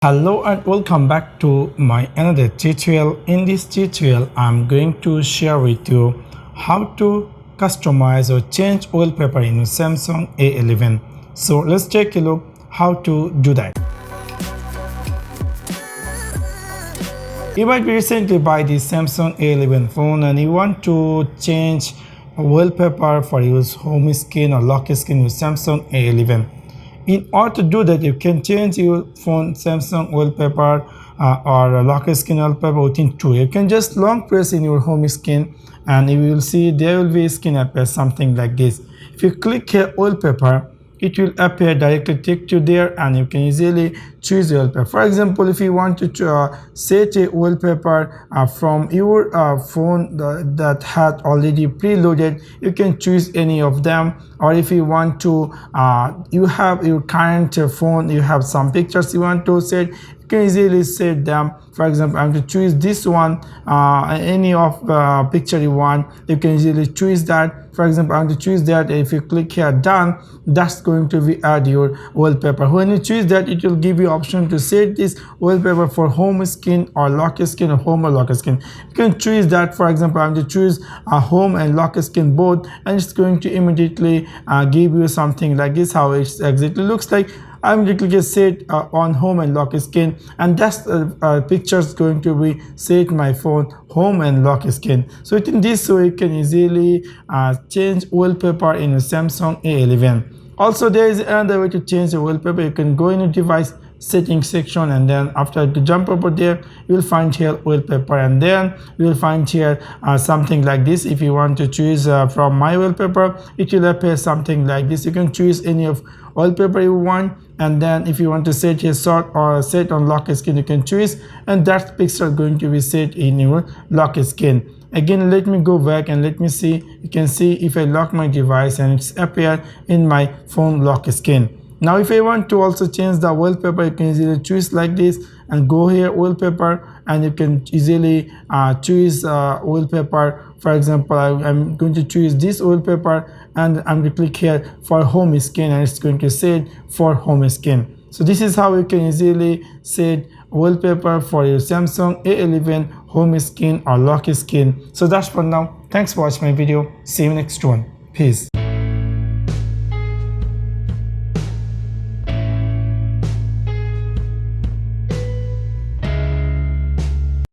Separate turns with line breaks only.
Hello and welcome back to my another tutorial. In this tutorial I'm going to share with you how to customize or change wallpaper in Samsung A11. So let's take a look how to do that. You might be recently buy the Samsung A11 phone and you want to change a wallpaper for your home screen or lock screen with Samsung A11. In order to do that, you can change your phone Samsung wallpaper or lock screen wallpaper within 2. You can just long press in your home screen and you will see there will be a screen appear something like this. If you click here wallpaper, it will appear directly take you there and you can easily choose your wallpaper. For example, if you want to set a wallpaper from your phone that had already preloaded, you can choose any of them. Or if you want to you have your current phone, you have some pictures you want to set, you can easily set them. For example, I'm going to choose this one, any of picture you want, you can easily choose that. For example, I'm going to choose that. If you click here done, that's going to be add your wallpaper. When you choose that, it will give you option to set this wallpaper for home screen or lock screen or home or lock screen. You can choose that. For example, I'm going to choose a home and lock screen both, and it's going to immediately give you something like this, how it exactly looks like. I'm going to click set on home and lock screen, and that's picture is going to be set my phone home and lock screen. So in this way you can easily change wallpaper in a Samsung A11. Also, there is another way to change the wallpaper. You can go in a device settings section, and then after you jump over there, you will find here wallpaper, and then you will find here something like this. If you want to choose from my wallpaper, it will appear something like this. You can choose any of wallpaper you want, and then if you want to set a sort or set on lock screen, you can choose, and that pixel going to be set in your lock screen. Again, let me go back and let me see. You can see if I lock my device and it's appear in my phone lock screen. Now if I want to also change the wallpaper, you can easily choose like this and go here wallpaper, and you can easily choose wallpaper. For example, I'm going to choose this wallpaper, and I'm going to click here for home screen, and it's going to set for home screen. So this is how you can easily set wallpaper for your Samsung A11 home screen or lock screen. So that's for now. Thanks for watching my video. See you next one. Peace.